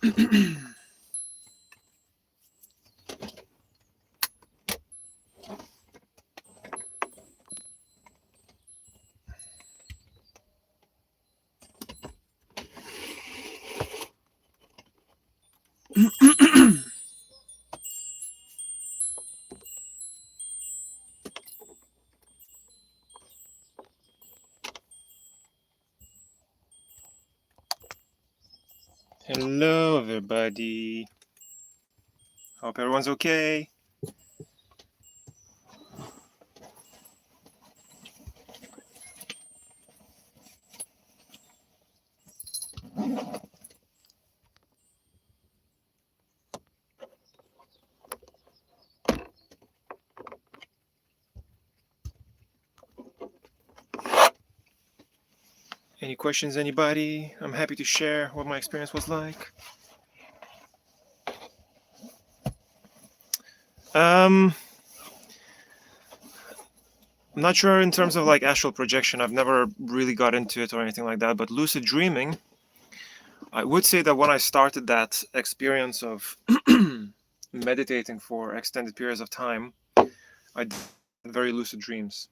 Hello, everybody. Hope everyone's okay. Any questions, anybody? I'm happy to share what my experience was like. I'm not sure in terms of like astral projection. I've never really got into it or anything like that. But lucid dreaming, I would say that when I started that experience of meditating for extended periods of time, I did very lucid dreams.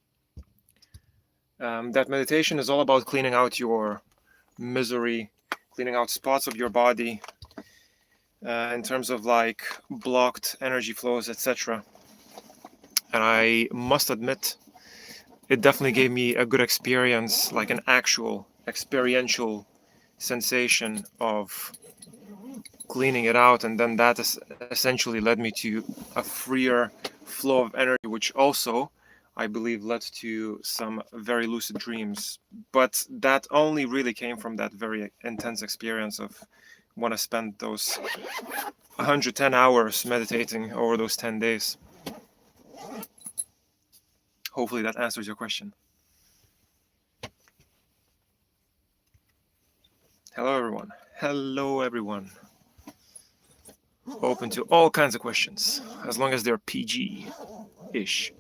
That meditation is all about cleaning out your misery, cleaning out spots of your body, in terms of like blocked energy flows, etc. And I must admit, it definitely gave me a good experience, like an actual experiential sensation of cleaning it out, and then that essentially led me to a freer flow of energy, which also I believe led to some very lucid dreams. But that only really came from that very intense experience of when I spent those 110 hours meditating over those 10 days. Hopefully that answers your question. Hello, everyone. Hello, everyone. Open to all kinds of questions, as long as they're PG-ish.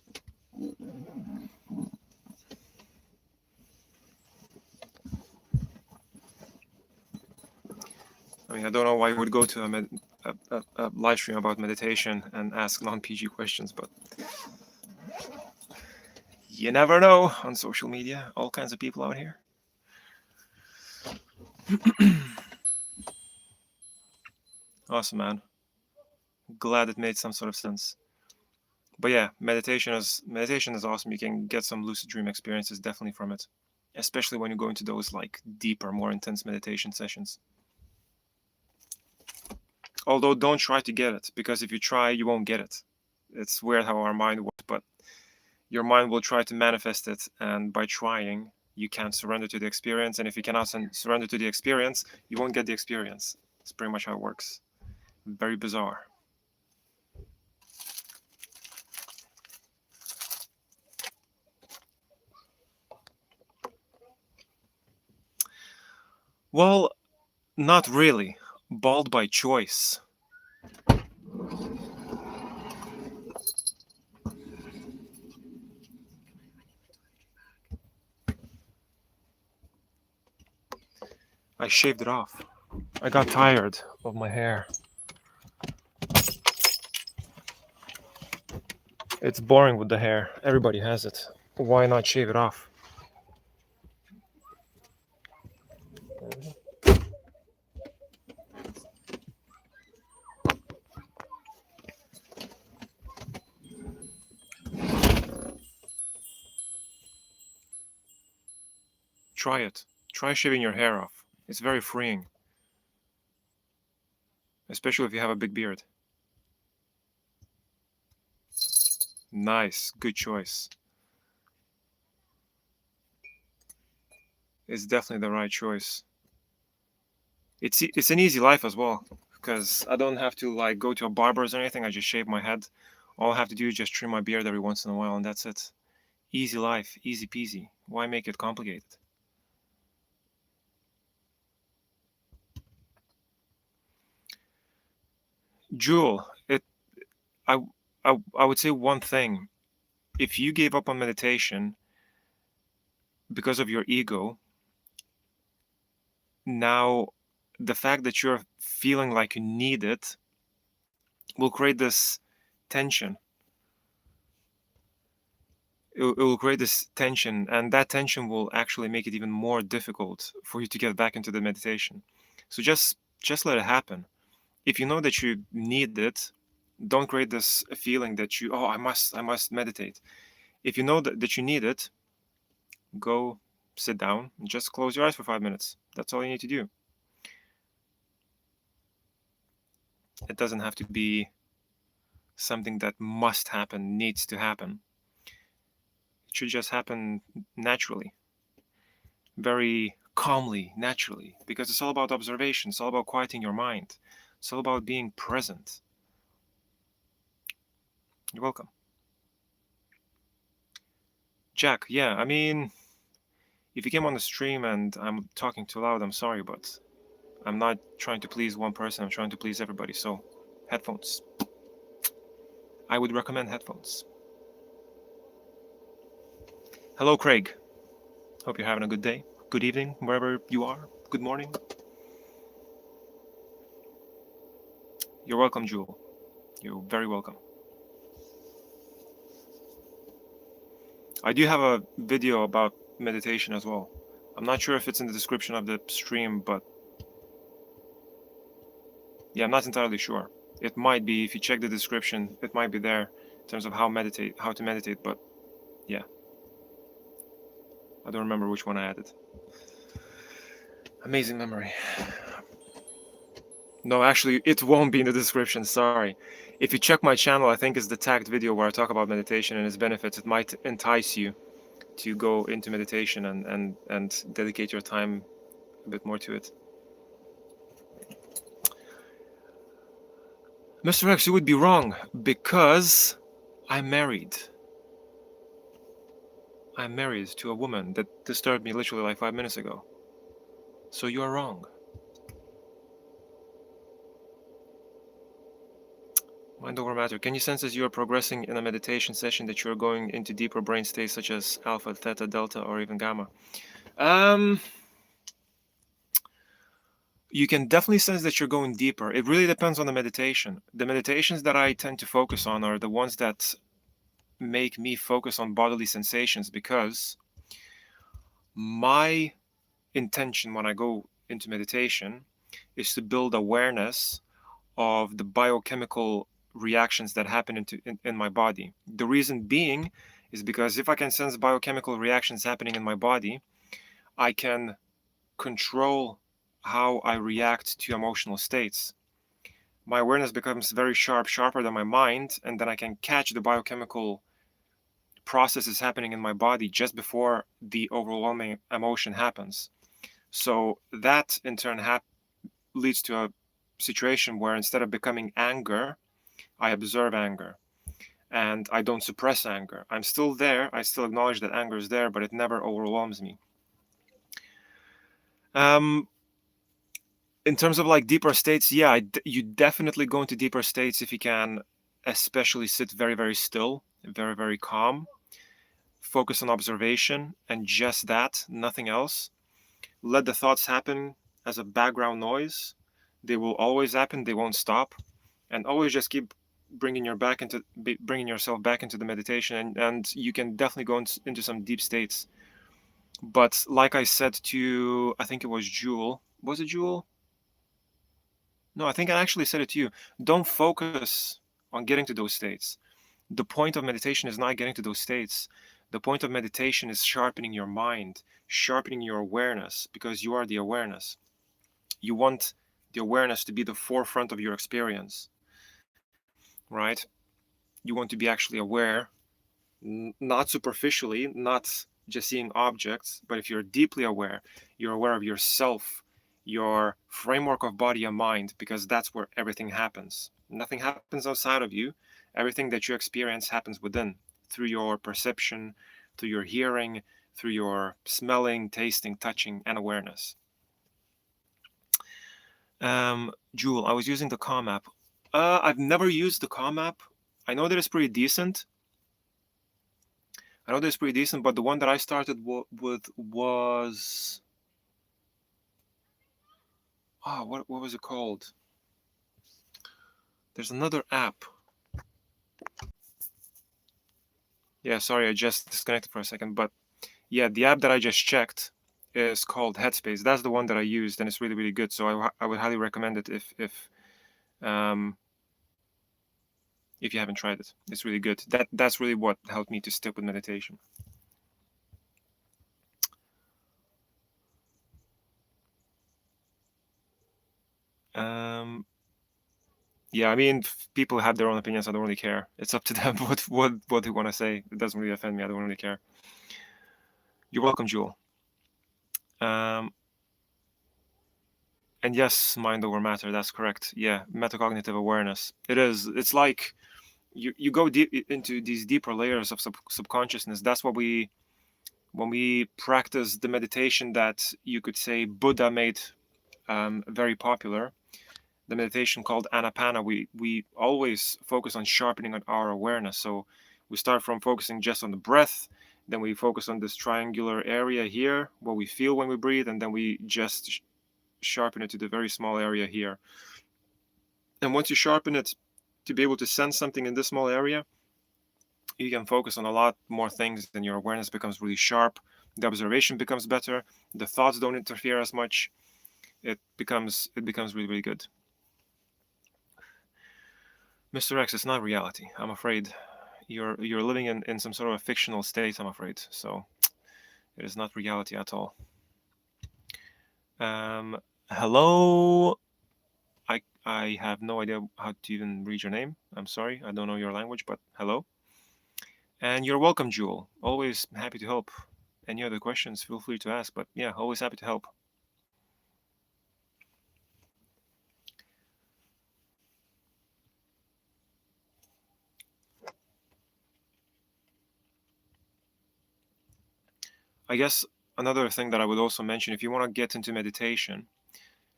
I mean, I don't know why you would go to a live stream about meditation and ask non-PG questions, but you never know on social media. All kinds of people out here. Awesome, man. Glad it made some sort of sense. But yeah, meditation is awesome. You can get some lucid dream experiences definitely from it, especially when you go into those like deeper, more intense meditation sessions. Although don't try to get it, because if you try, you won't get it. It's weird how our mind works, but your mind will try to manifest it, and by trying, you can't surrender to the experience. And if you cannot surrender to the experience, you won't get the experience. It's pretty much how it works. Very bizarre. Well, not really. Bald by choice. I shaved it off. I got tired of my hair. It's boring with the hair. Everybody has it. Why not shave it off? Try it. Try shaving your hair off. It's very freeing. Especially if you have a big beard. Nice. Good choice. It's definitely the right choice. It's an easy life as well, because I don't have to like go to a barber's or anything. I just shave my head. All I have to do is just trim my beard every once in a while, and that's it. Easy life, easy peasy. Why make it complicated? Jewel, I would say one thing. If you gave up on meditation because of your ego, now the fact that you're feeling like you need it will create this tension. It will create this tension, and that tension will actually make it even more difficult for you to get back into the meditation. So just let it happen. If you know that you need it, don't create this feeling that you, oh, I must meditate. If you know that you need it, go sit down and just close your eyes for 5 minutes. That's all you need to do. It doesn't have to be something that must happen, needs to happen. It should just happen naturally, very calmly, naturally, because it's all about observation. It's all about quieting your mind. It's all about being present. You're welcome. Jack, yeah, I mean, if you came on the stream and I'm talking too loud, I'm sorry, but I'm not trying to please one person. I'm trying to please everybody. So, headphones. I would recommend headphones. Hello, Craig. Hope you're having a good day. Good evening, wherever you are. Good morning. You're welcome, Jewel. You're very welcome. I do have a video about meditation as well. I'm not sure if it's in the description of the stream, but yeah, I'm not entirely sure. It might be, if you check the description, it might be there in terms of how to meditate, but yeah. I don't remember which one I added. Amazing memory. No, actually, it won't be in the description, sorry. If you check my channel, I think it's the tagged video where I talk about meditation and its benefits. It might entice you to go into meditation and dedicate your time a bit more to it. Mr. X, you would be wrong, because I'm married. I'm married to a woman that disturbed me literally like 5 minutes ago. So you are wrong. Mind over matter. Can you sense as you are progressing in a meditation session that you are going into deeper brain states such as alpha, theta, delta, or even gamma? You can definitely sense that you're going deeper. It really depends on the meditation. The meditations that I tend to focus on are the ones that make me focus on bodily sensations, because my intention when I go into meditation is to build awareness of the biochemical reactions that happen in my body. The reason being is because if I can sense biochemical reactions happening in my body, I can control how I react to emotional states. My awareness becomes very sharp, sharper than my mind, and then I can catch the biochemical processes happening in my body just before the overwhelming emotion happens. So that in turn leads to a situation where instead of becoming anger, I observe anger, and I don't suppress anger. I'm still there. I still acknowledge that anger is there, but it never overwhelms me. In terms of like deeper states, yeah, you definitely go into deeper states if you can, especially sit very, very still, very, very calm, focus on observation and just that, nothing else. Let the thoughts happen as a background noise. They will always happen. They won't stop, and always just keep bringing yourself back into the meditation, and you can definitely go into some deep states. But like I said to, I think it was Jewel. Was it Jewel? No, I think I actually said it to you. Don't focus on getting to those states. The point of meditation is not getting to those states. The point of meditation is sharpening your mind, sharpening your awareness, because you are the awareness. You want the awareness to be the forefront of your experience, right? You want to be actually aware, not superficially, not just seeing objects, but if you're deeply aware, you're aware of yourself, your framework of body and mind, because that's where everything happens. Nothing happens outside of you. Everything that you experience happens within, through your perception, through your hearing, through your smelling, tasting, touching, and awareness. Jewel, I was using the Calm app. I've never used the Calm app. I know that it's pretty decent. But the one that I started with was... what was it called? There's another app. Yeah, sorry, I just disconnected for a second, but yeah, the app that I just checked is called Headspace. That's the one that I used, and it's really, really good. So I would highly recommend it if you haven't tried it. It's really good. That's really what helped me to stick with meditation. Yeah, I mean, people have their own opinions. I don't really care. It's up to them what they want to say. It doesn't really offend me. I don't really care. You're welcome, Jewel. And yes, mind over matter. That's correct. Yeah, metacognitive awareness. It is. It's like you go deep into these deeper layers of subconsciousness. That's what when we practice the meditation that you could say Buddha made very popular. The meditation called Anapana, we always focus on sharpening our awareness. So we start from focusing just on the breath, then we focus on this triangular area here, what we feel when we breathe, and then we just sharpen it to the very small area here. And once you sharpen it to be able to sense something in this small area, you can focus on a lot more things, and your awareness becomes really sharp. The observation becomes better. The thoughts don't interfere as much. It becomes really, really good. Mr. X, it's not reality. I'm afraid you're living in some sort of a fictional state, I'm afraid. So it is not reality at all. Hello. I have no idea how to even read your name. I'm sorry. I don't know your language, but hello. And you're welcome, Jewel. Always happy to help. Any other questions, feel free to ask. But yeah, always happy to help. I guess another thing that I would also mention, if you want to get into meditation,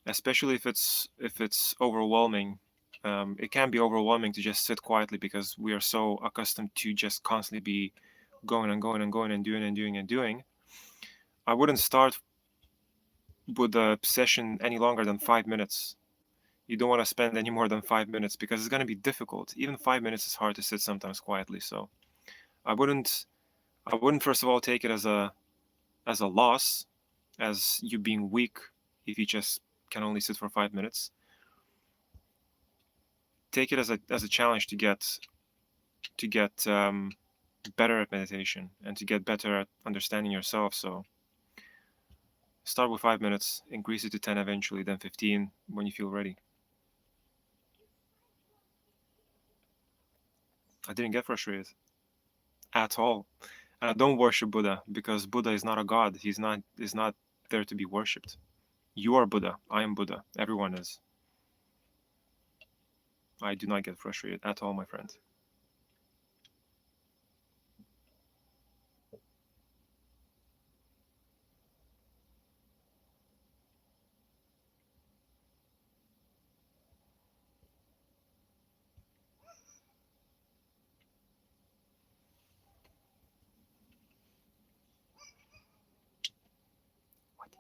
especially if it's overwhelming, it can be overwhelming to just sit quietly because we are so accustomed to just constantly be going and going and going and doing and doing and doing. I wouldn't start with a session any longer than 5 minutes. You don't want to spend any more than 5 minutes because it's going to be difficult. Even 5 minutes is hard to sit sometimes quietly. So I wouldn't first of all take it as a loss, as you being weak if you just can only sit for 5 minutes. Take it as a challenge to get better at meditation and to get better at understanding yourself. So start with 5 minutes, increase it to 10 eventually, then 15 when you feel ready. I didn't get frustrated at all. And I don't worship Buddha because Buddha is not a god. He's not there to be worshipped. You are Buddha. I am Buddha. Everyone is. I do not get frustrated at all, my friend. What?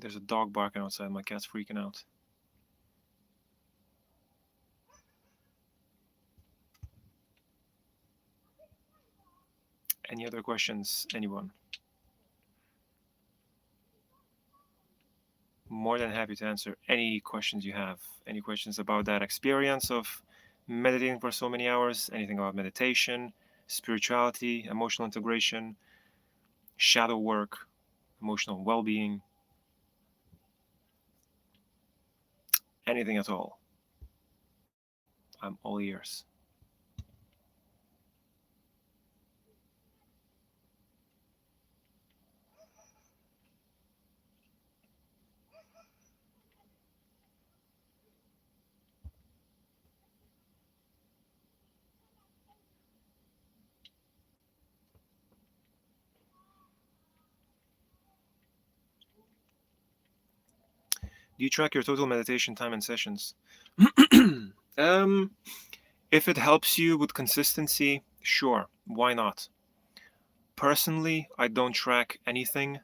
There's a dog barking outside. My cat's freaking out. Any other questions, anyone? More than happy to answer any questions you have. Any questions about that experience of meditating for so many hours? Anything about meditation, spirituality, emotional integration, shadow work, emotional well-being, anything at all. I'm all ears. Do you track your total meditation time and sessions? If it helps you with consistency, sure, why not? Personally, I don't track anything,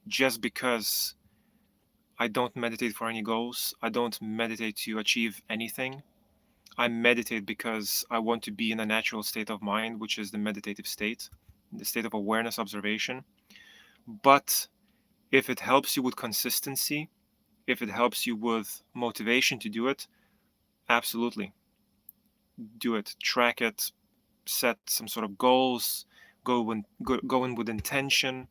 just because I don't meditate for any goals. I don't meditate to achieve anything. I meditate because I want to be in a natural state of mind, which is the meditative state, the state of awareness, observation. But if it helps you with consistency, if it helps you with motivation to do it, absolutely do it. Track it, set some sort of goals, go in with intention.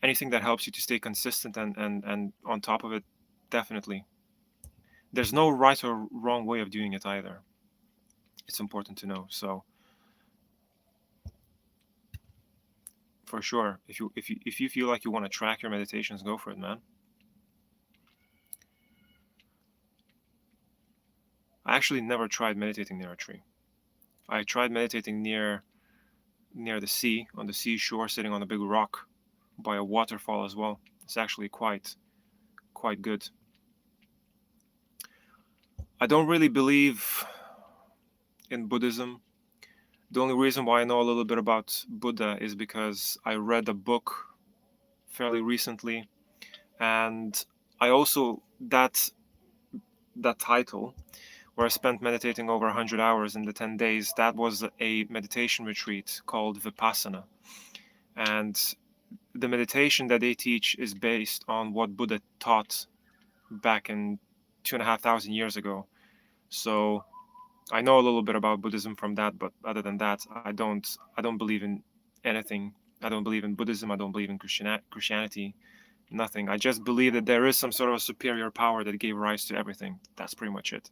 Anything that helps you to stay consistent and on top of it, definitely. There's no right or wrong way of doing it either. It's important to know. So for sure, if you feel like you want to track your meditations, go for it, man. I actually never tried meditating near a tree. I tried meditating near the sea, on the seashore, sitting on a big rock by a waterfall as well. It's actually quite good. I don't really believe in Buddhism. The only reason why I know a little bit about Buddha is because I read a book fairly recently, and I also that title where I spent meditating over 100 hours in the 10 days, that was a meditation retreat called Vipassana. And the meditation that they teach is based on what Buddha taught back in 2,500 years ago. So I know a little bit about Buddhism from that, but other than that, I don't believe in anything. I don't believe in Buddhism. I don't believe in Christianity. Nothing. I just believe that there is some sort of a superior power that gave rise to everything. That's pretty much it.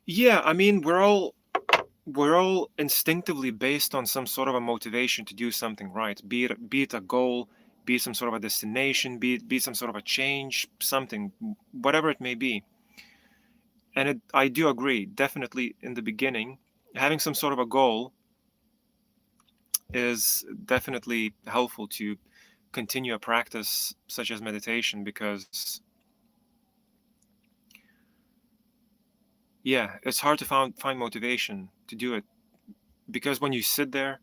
Yeah, I mean, we're all instinctively based on some sort of a motivation to do something right, be it a goal, be it some sort of a destination, be it some sort of a change, something, whatever it may be. And I do agree, definitely in the beginning, having some sort of a goal is definitely helpful to continue a practice such as meditation, because yeah, it's hard to find motivation to do it, because when you sit there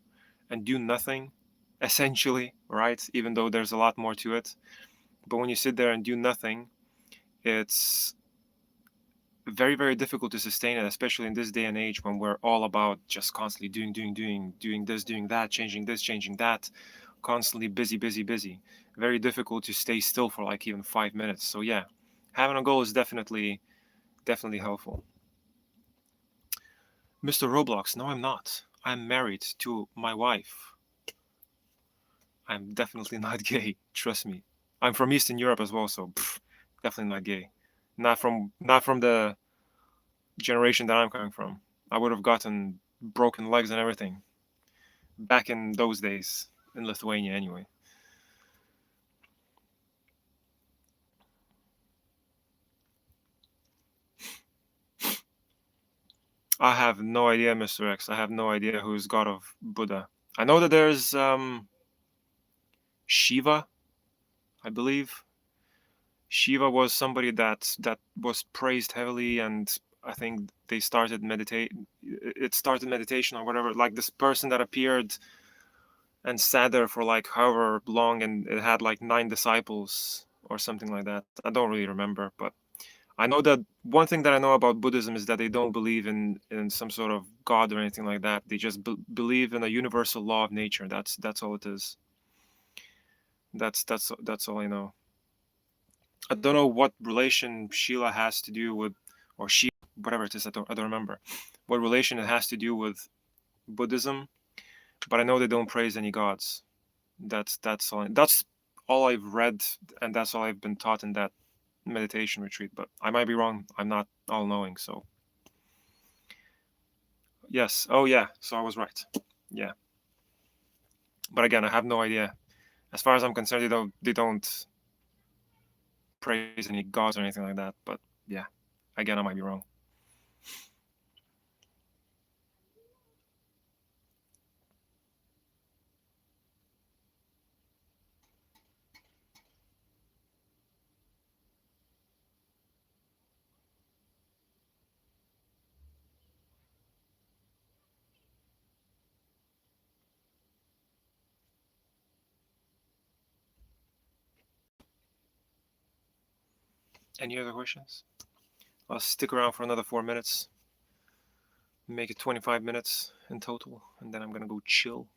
and do nothing, essentially, right? Even though there's a lot more to it, but when you sit there and do nothing, it's very, very difficult to sustain it, especially in this day and age when we're all about just constantly doing this, doing that, changing this, changing that, constantly busy, busy, busy. Very difficult to stay still for like even 5 minutes. So yeah, having a goal is definitely helpful. Mr. Roblox, no, I'm not. I'm married to my wife. I'm definitely not gay. Trust me. I'm from Eastern Europe as well, so definitely not gay. Not from the generation that I'm coming from. I would have gotten broken legs and everything back in those days in Lithuania, anyway. I have no idea, Mr. X. I have no idea who's god of Buddha. I know that there's Shiva, I believe. Shiva was somebody that was praised heavily, and I think they started meditate. It started meditation or whatever. Like this person that appeared and sat there for like however long, and it had like 9 disciples or something like that. I don't really remember, but I know that one thing that I know about Buddhism is that they don't believe in some sort of god or anything like that. They just believe in a universal law of nature. That's all it is. That's all I know. I don't know what relation Sheila has to do with, or she, whatever it is. I don't remember what relation it has to do with Buddhism. But I know they don't praise any gods. That's all I've read, and that's all I've been taught in that meditation retreat. But I might be wrong. I'm not all knowing. So yes. Oh yeah. So I was right. Yeah. But again, I have no idea. As far as I'm concerned, they don't praise any gods or anything like that. But yeah, again, I might be wrong. Any other questions? I'll stick around for another 4 minutes, make it 25 minutes in total, and then I'm gonna go chill.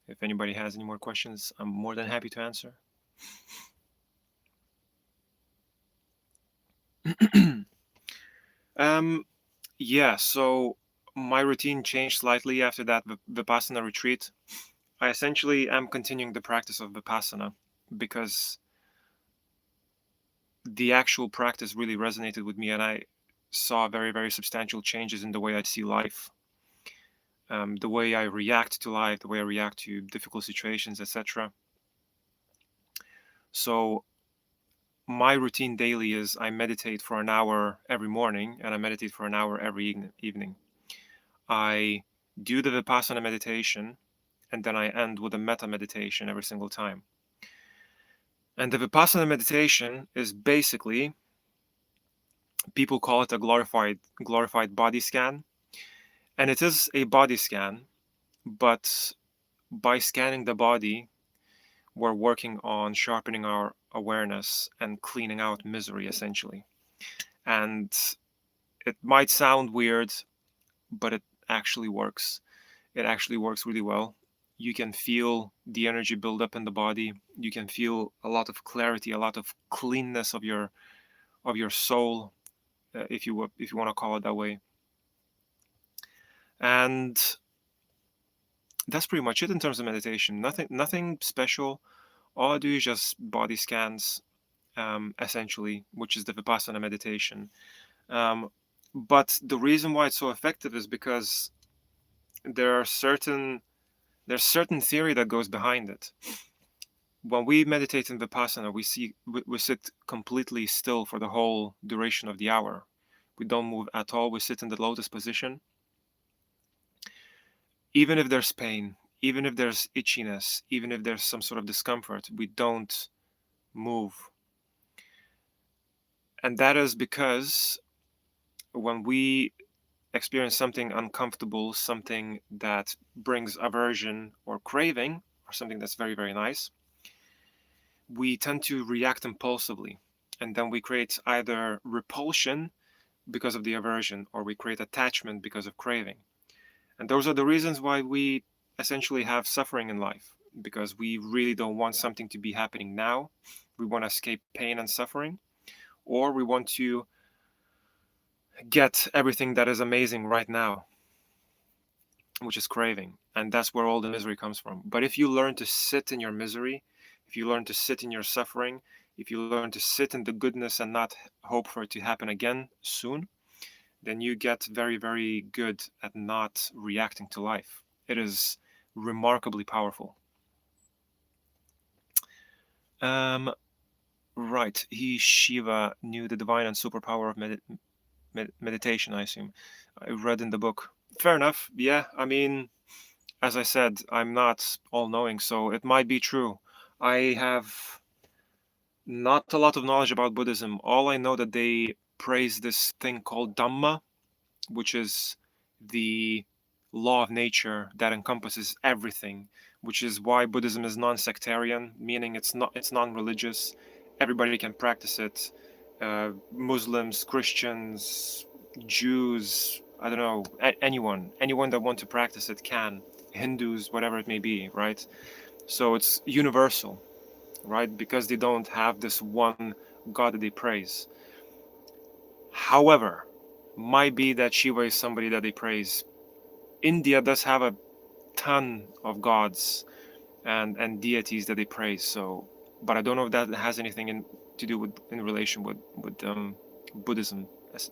If anybody has any more questions, I'm more than happy to answer. Yeah, so my routine changed slightly after that Vipassana retreat. I essentially am continuing the practice of Vipassana because the actual practice really resonated with me, and I saw very, very substantial changes in the way I see life, the way I react to life, the way I react to difficult situations, etc. So my routine daily is I meditate for an hour every morning and I meditate for an hour every evening. I do the Vipassana meditation and then I end with a metta meditation every single time. And the Vipassana meditation is basically, people call it a glorified body scan, and it is a body scan, but by scanning the body, we're working on sharpening our awareness and cleaning out misery essentially. And it might sound weird, but it actually works. It actually works really well. You can feel the energy build up in the body. You can feel a lot of clarity, a lot of cleanness of your soul, if you want to call it that way. And that's pretty much it in terms of meditation. Nothing special. All I do is just body scans, essentially, which is the Vipassana meditation. But the reason why it's so effective is because there's certain theory that goes behind it. When we meditate in Vipassana, we sit completely still for the whole duration of the hour. We don't move at all. We sit in the lotus position. Even if there's pain, even if there's itchiness, even if there's some sort of discomfort, we don't move. And that is because when we experience something uncomfortable, something that brings aversion or craving, or something that's very, very nice, we tend to react impulsively. And then we create either repulsion because of the aversion, or we create attachment because of craving. And those are the reasons why we essentially have suffering in life, because we really don't want something to be happening now. We want to escape pain and suffering, or we want to get everything that is amazing right now, which is craving. And that's where all the misery comes from. But if you learn to sit in your misery, if you learn to sit in your suffering, if you learn to sit in the goodness and not hope for it to happen again soon, then you get very, very good at not reacting to life. It is remarkably powerful. Right. He, Shiva, knew the divine and superpower of meditation, I assume. I read in the book. Fair enough. Yeah, I mean, as I said, I'm not all-knowing, so it might be true. I have not a lot of knowledge about Buddhism. All I know that they praise this thing called Dhamma, which is the law of nature that encompasses everything, which is why Buddhism is non-sectarian, meaning it's non-religious. Everybody can practice it. Muslims, Christians, Jews, I don't know, anyone that want to practice it can. Hindus, whatever it may be, right? So it's universal, right? Because they don't have this one God that they praise. However, might be that Shiva is somebody that they praise. India does have a ton of gods and deities that they praise. So, but I don't know if that has anything to do with in relation with Buddhism,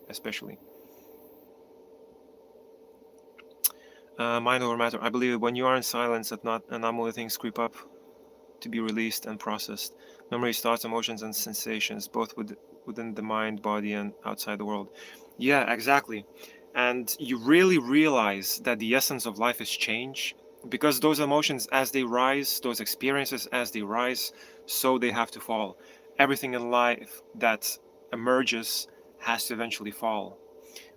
especially. Mind over matter. I believe when you are in silence, that not anomaly things creep up to be released and processed. Memories, thoughts, emotions, and sensations, both within the mind, body, and outside the world. Yeah, exactly. And you really realize that the essence of life is change, because those emotions, as they rise, those experiences, as they rise, so they have to fall. Everything in life that emerges has to eventually fall,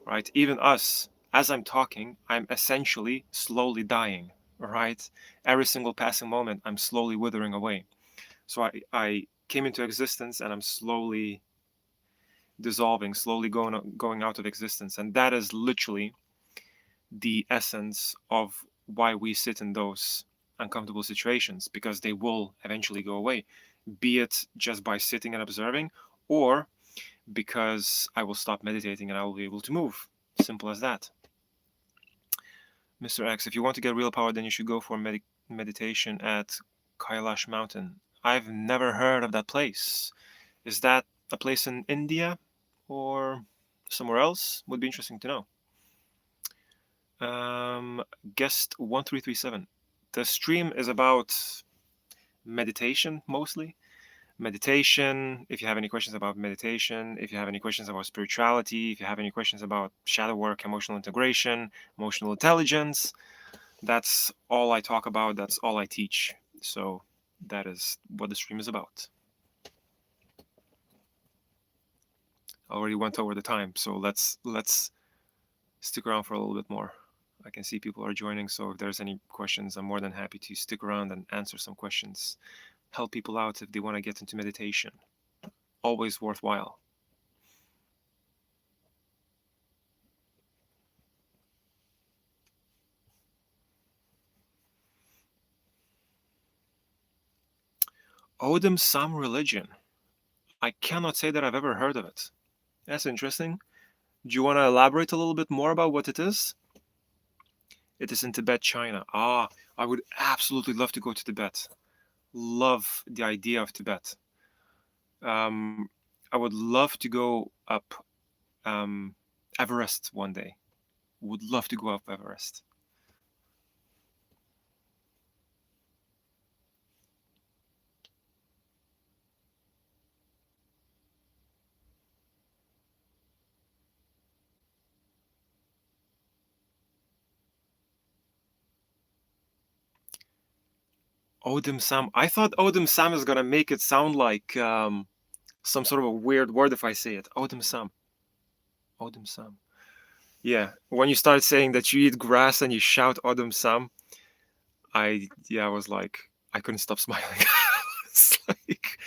right? Even us, as I'm talking, I'm essentially slowly dying, right? Every single passing moment, I'm slowly withering away. So I came into existence and I'm slowly dissolving, slowly going out of existence. And that is literally the essence of why we sit in those uncomfortable situations, because they will eventually go away, be it just by sitting and observing, or because I will stop meditating and I will be able to move. Simple as that. Mr. X, if you want to get real power, then you should go for meditation at Kailash Mountain. I've never heard of that place. Is that a place in India or somewhere else? Would be interesting to know. Guest 1337. The stream is about meditation mostly. Meditation, if you have any questions about meditation, if you have any questions about spirituality, if you have any questions about shadow work, emotional integration, emotional intelligence, that's all I talk about, that's all I teach. So that is what the stream is about. I already went over the time, so let's stick around for a little bit more. I can see people are joining, so if there's any questions, I'm more than happy to stick around and answer some questions. Help people out if they want to get into meditation. Always worthwhile. Odom Sam religion. I cannot say that I've ever heard of it. That's interesting. Do you want to elaborate a little bit more about what it is? It is in Tibet, China. Ah, I would absolutely love to go to Tibet. Love the idea of Tibet. I would love to go up Everest one day. Would love to go up Everest. Odom Sam. I thought Odom Sam is gonna make it sound like some sort of a weird word if I say it. Odom Sam. Odom Sam. Yeah. When you start saying that you eat grass and you shout Odom Sam, I was like, I couldn't stop smiling. It's like,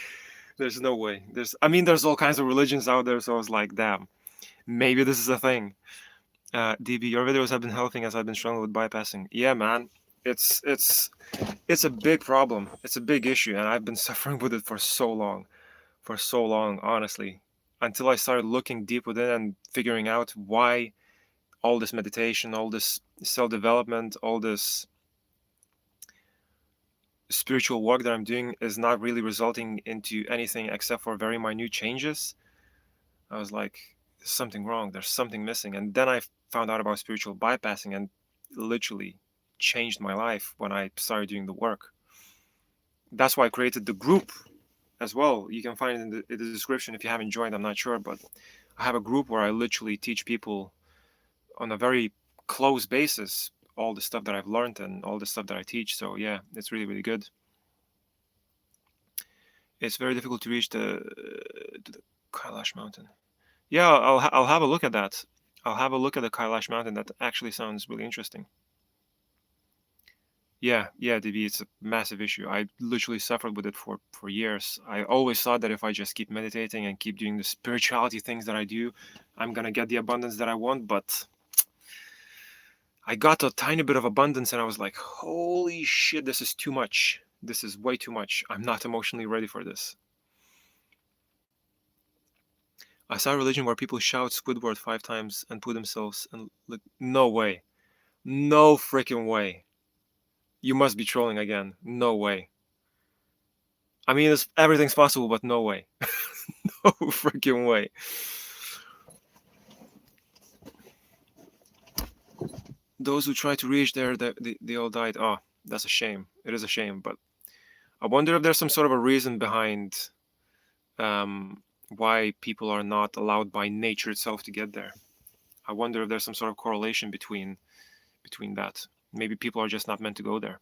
there's no way. There's all kinds of religions out there, so I was like, damn, maybe this is a thing. DB, your videos have been helping as I've been struggling with bypassing. Yeah, man, it's a big problem. It's a big issue, and I've been suffering with it for so long, honestly, until I started looking deep within and figuring out why all this meditation, all this self-development, all this spiritual work that I'm doing is not really resulting into anything except for very minute changes. I was like, there's something wrong. There's something missing. And then I found out about spiritual bypassing and literally changed my life when I started doing the work. That's why I created the group as well. You can find it in the description if you haven't joined. I'm not sure, but I have a group where I literally teach people on a very close basis all the stuff that I've learned and all the stuff that I teach. So yeah, it's really, really good. It's very difficult to reach the Kailash mountain. Yeah, I'll have a look at that. I'll have a look at the Kailash mountain. That actually sounds really interesting. Yeah, DB, it's a massive issue. I literally suffered with it for years. I always thought that if I just keep meditating and keep doing the spirituality things that I do, I'm gonna get the abundance that I want, but I got a tiny bit of abundance and I was like, holy shit, this is too much. This is way too much. I'm not emotionally ready for this. I saw a religion where people shout Squidward 5 times and put themselves and look. No way. No freaking way. You must be trolling again. No way. I mean, everything's possible, but no way. No freaking way. Those who try to reach there, they all died. Oh, that's a shame. It is a shame, but I wonder if there's some sort of a reason behind why people are not allowed by nature itself to get there. I wonder if there's some sort of correlation between that. Maybe people are just not meant to go there.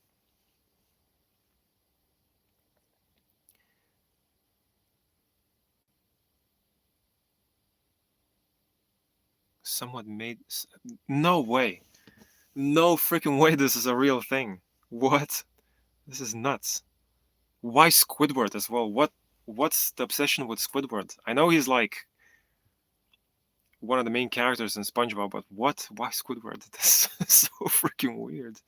Somewhat made. No way. No freaking way this is a real thing. What? This is nuts. Why Squidward as well? What's the obsession with Squidward? I know he's like one of the main characters in SpongeBob. But what? Why Squidward? This is so freaking weird.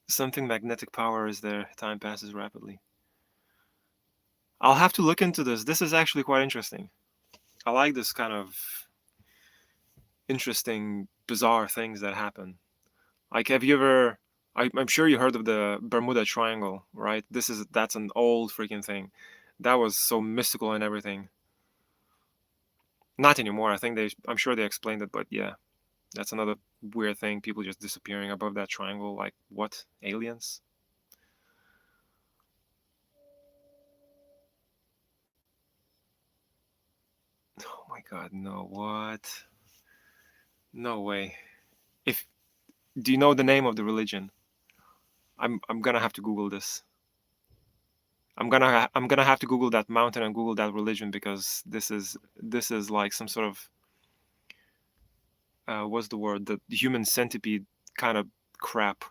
Something magnetic power is there. Time passes rapidly. I'll have to look into this. This is actually quite interesting. I like this kind of interesting, bizarre things that happen. Like, have you ever? I'm sure you heard of the Bermuda Triangle, right? That's an old freaking thing. That was so mystical and everything. Not anymore. I'm sure they explained it, but yeah, that's another weird thing. People just disappearing above that triangle. Like, what? Aliens? Oh my God, no, what? No way. If Do you know the name of the religion? I'm gonna have to Google this. I'm gonna have to Google that mountain and Google that religion because this is like some sort of what's the word? The human centipede kind of crap.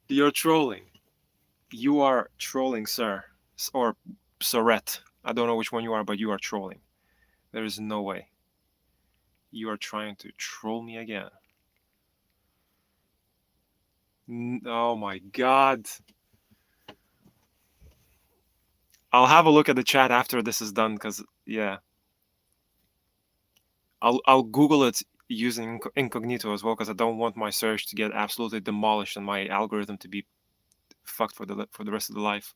You're trolling. You are trolling, sir, or Sorette. I don't know which one you are, but you are trolling. There is no way. You are trying to troll me again. Oh my God. I'll have a look at the chat after this is done, because yeah, I'll Google it using incognito as well, because I don't want my search to get absolutely demolished and my algorithm to be fucked for the rest of the life.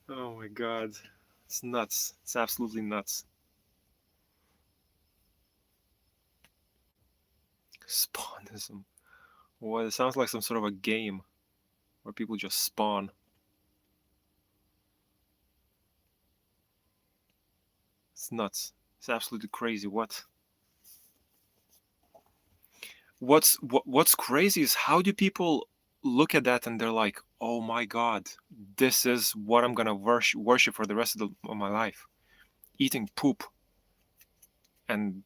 Oh my God, it's nuts. It's absolutely nuts. Spawnism. What? It sounds like some sort of a game where people just spawn. It's nuts. It's absolutely crazy. What's crazy is how do people look at that and they're like, "Oh my God, this is what I'm gonna worship for the rest of my life." Eating poop and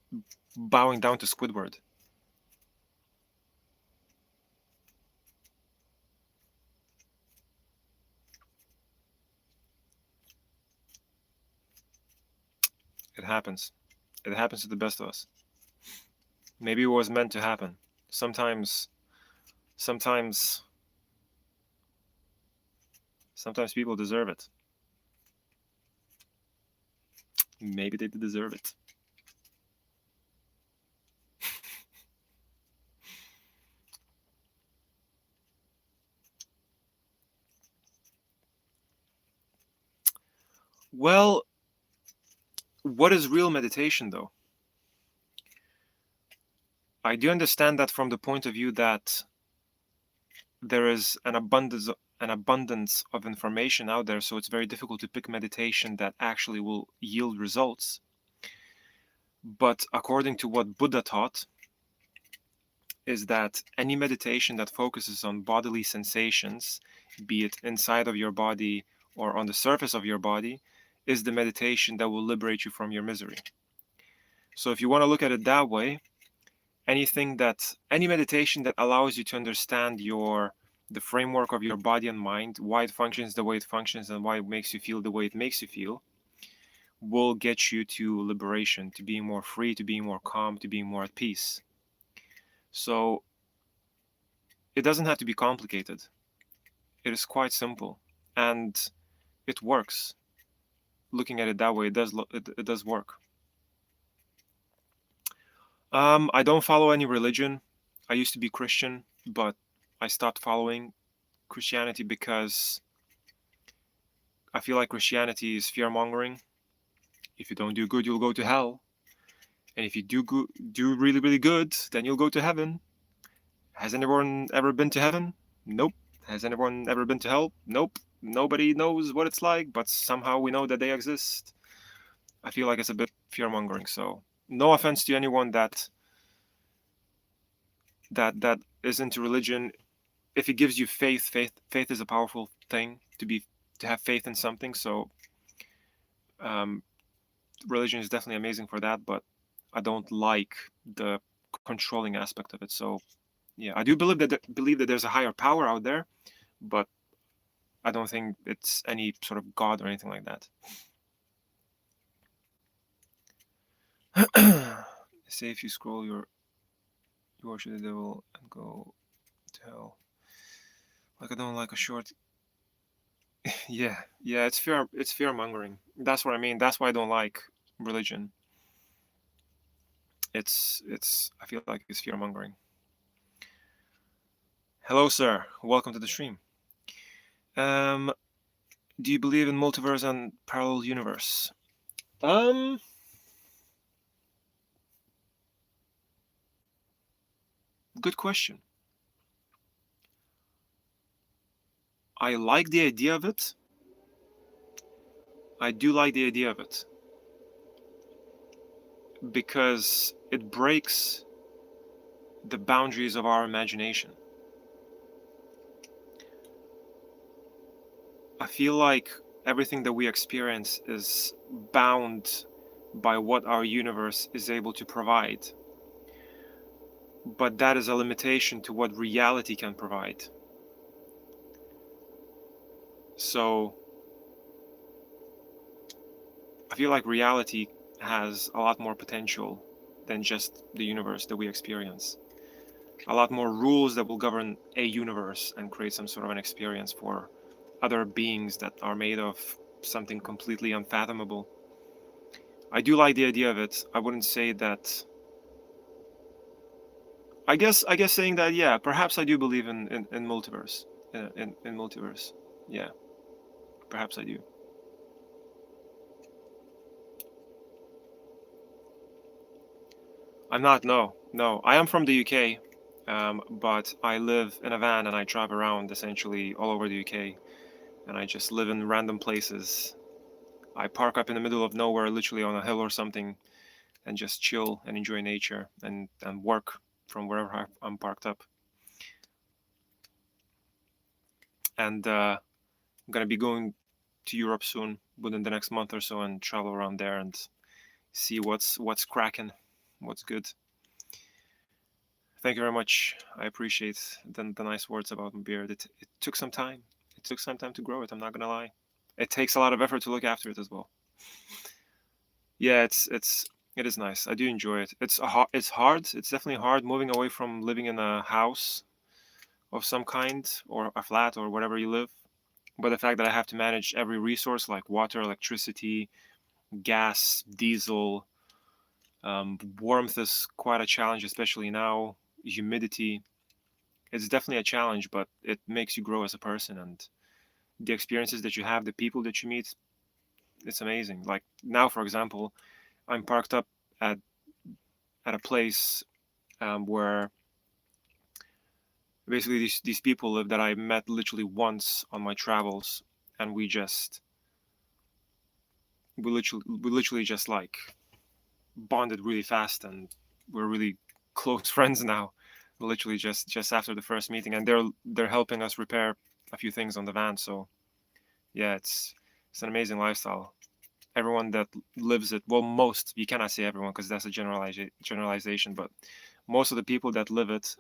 bowing down to Squidward. It happens. It happens to the best of us. Maybe it was meant to happen. Sometimes, sometimes, sometimes people deserve it. Maybe they deserve it. Well, what is real meditation, though? I do understand that from the point of view that there is an abundance of information out there, so it's very difficult to pick meditation that actually will yield results. But according to what Buddha taught, is that any meditation that focuses on bodily sensations, be it inside of your body or on the surface of your body, is the meditation that will liberate you from your misery. So if you want to look at it that way, any meditation that allows you to understand the framework of your body and mind, why it functions the way it functions and why it makes you feel the way it makes you feel, will get you to liberation, to being more free, to being more calm, to being more at peace. So it doesn't have to be complicated. It is quite simple, and it works. Looking at it that way, it does work. I don't follow any religion. I used to be Christian, but I stopped following Christianity because I feel like Christianity is fear mongering. If you don't do good, you'll go to hell, and if you do really really good, then you'll go to heaven. Has anyone ever been to heaven? Nope. Has anyone ever been to hell? Nope. Nobody knows what it's like, but somehow we know that they exist. I feel like it's a bit fear mongering. So no offense to anyone that is into religion. If it gives you faith is a powerful thing to have faith in something. So um, religion is definitely amazing for that, but I don't like the controlling aspect of it. So Yeah, I do believe that there's a higher power out there, but I don't think it's any sort of god or anything like that. Say if you scroll you worship the devil and go to hell. Like I don't like a short. Yeah, it's fear mongering. That's what I mean. That's why I don't like religion. It's I feel like it's fear mongering. Hello, sir. Welcome to the stream. Do you believe in multiverse and parallel universe? Good question. I like the idea of it. I do like the idea of it because it breaks the boundaries of our imagination. I feel like everything that we experience is bound by what our universe is able to provide. But that is a limitation to what reality can provide. So I feel like reality has a lot more potential than just the universe that we experience. A lot more rules that will govern a universe and create some sort of an experience for other beings that are made of something completely unfathomable. I do like the idea of it. I wouldn't say that. I guess saying that, yeah, perhaps I do believe in multiverse. In multiverse. Yeah, perhaps I do. I'm not, no. I am from the UK, but I live in a van and I drive around essentially all over the UK, and I just live in random places. I park up in the middle of nowhere, literally on a hill or something, and just chill and enjoy nature and work from wherever I'm parked up. And I'm gonna be going to Europe soon, within the next month or so, and travel around there and see what's cracking, what's good. Thank you very much. I appreciate the nice words about my beard. It took some time. It took some time to grow it. I'm not gonna lie. It takes a lot of effort to look after it as well. Yeah, it is nice. I do enjoy it. It's hard. It's definitely hard moving away from living in a house of some kind or a flat or whatever you live. But the fact that I have to manage every resource like water, electricity, gas, diesel, warmth is quite a challenge, especially now. Humidity. It's definitely a challenge, but it makes you grow as a person, and the experiences that you have, the people that you meet, it's amazing. Like now, for example, I'm parked up at a place where basically these people live that I met literally once on my travels, and we literally just like bonded really fast, and we're really close friends now. Literally just after the first meeting, and they're helping us repair a few things on the van. So yeah, it's an amazing lifestyle. Everyone that lives it, well, most, you cannot say everyone because that's a generalization, but most of the people that live it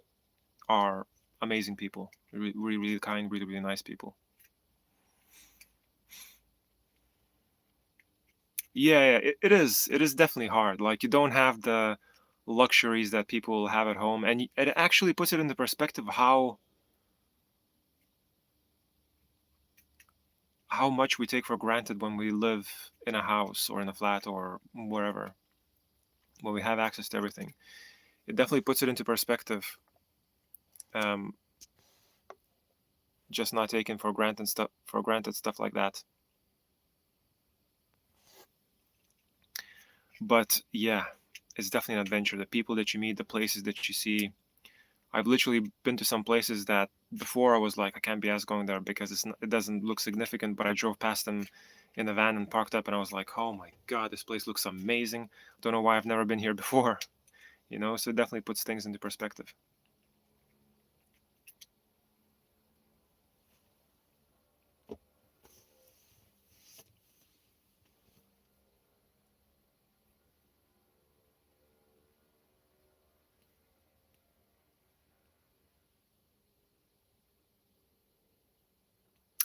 are amazing people, really, really, really kind, really, really nice people. Yeah, it is. It is definitely hard. Like you don't have the luxuries that people have at home, and it actually puts it into perspective how much we take for granted when we live in a house or in a flat or wherever, when we have access to everything. It definitely puts it into perspective. Um, just not taken for granted stuff like that. But yeah, it's definitely an adventure. The people that you meet, the places that you see. I've literally been to some places that before I was like, I can't be asked going there because it doesn't look significant. But I drove past them in the van and parked up, and I was like, oh my god, this place looks amazing. Don't know why I've never been here before. So it definitely puts things into perspective.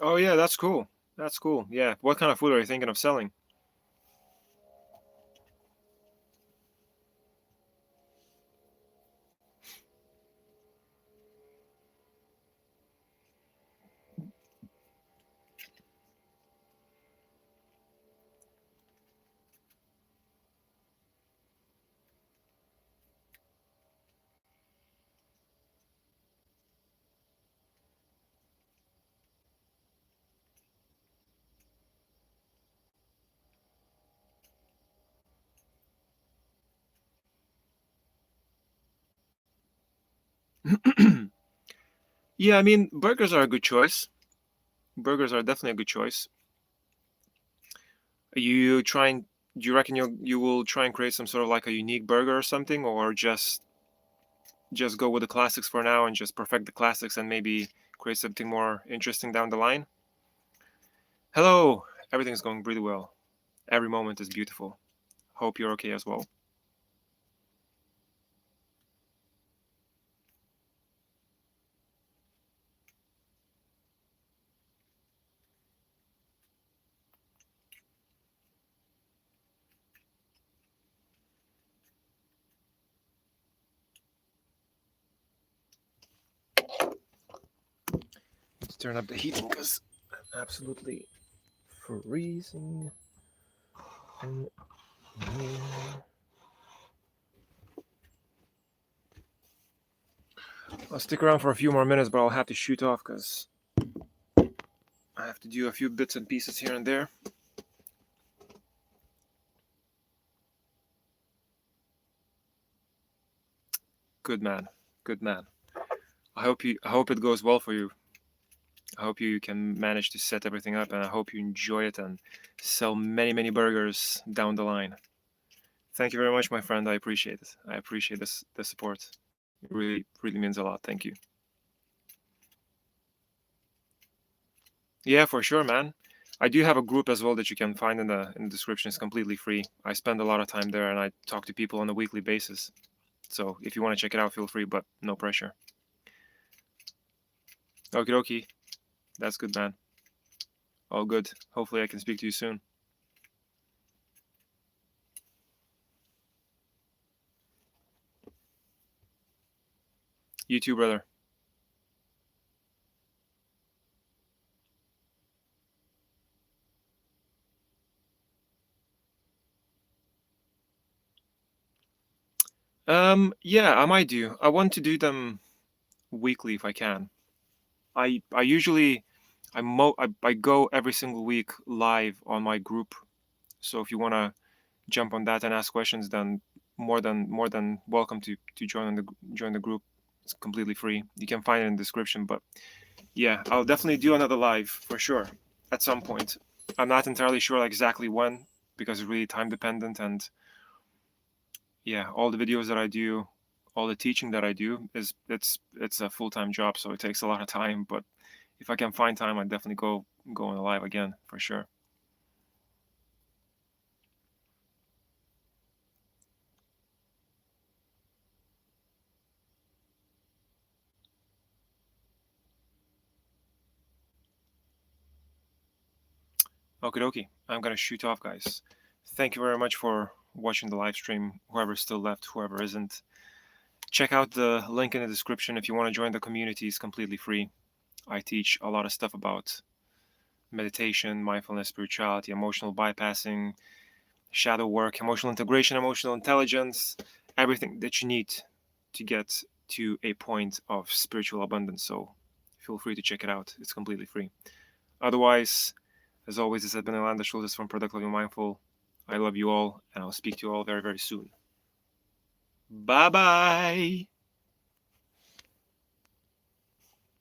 Oh yeah, that's cool. That's cool. Yeah. What kind of food are you thinking of selling? Yeah, I mean, burgers are a good choice. Burgers are definitely a good choice. You trying? Do you reckon you will try and create some sort of like a unique burger or something, or just go with the classics for now and just perfect the classics and maybe create something more interesting down the line? Hello, everything's going pretty well. Every moment is beautiful. Hope you're okay as well. Let's turn up the heating because I'm absolutely freezing in here. I'll stick around for a few more minutes, but I'll have to shoot off because I have to do a few bits and pieces here and there. Good man, good man. I hope it goes well for you. I hope you can manage to set everything up, and I hope you enjoy it and sell many burgers down the line. Thank you very much, my friend. I appreciate it. I appreciate the support. It really means a lot. Thank you. Yeah, for sure, man. I do have a group as well that you can find in the description. It's completely free. I spend a lot of time there, and I talk to people on a weekly basis. So if you want to check it out, feel free, but no pressure. Okie dokie. That's good, man. All good. Hopefully, I can speak to you soon. You too, brother. Yeah, I might do. I want to do them weekly if I can. I usually I go every single week live on my group. So if you want to jump on that and ask questions, then more than welcome to join the group. It's completely free. You can find it in the description. But yeah, I'll definitely do another live for sure at some point. I'm not entirely sure exactly when because it's really time dependent, and yeah, all the videos that I do, all the teaching that I do is it's a full-time job, so it takes a lot of time. But if I can find time, I'd definitely go on live again for sure. Okie dokie. I'm gonna shoot off, guys. Thank you very much for watching the live stream. Whoever's still left, whoever isn't, check out the link in the description if you want to join the community. It's completely free. I teach a lot of stuff about meditation, mindfulness, spirituality, emotional bypassing, shadow work, emotional integration, emotional intelligence, everything that you need to get to a point of spiritual abundance. So feel free to check it out. It's completely free. Otherwise, as always, this has been ailandas.sulcas from Productively Mindful. I love you all, and I'll speak to you all very soon. Bye bye.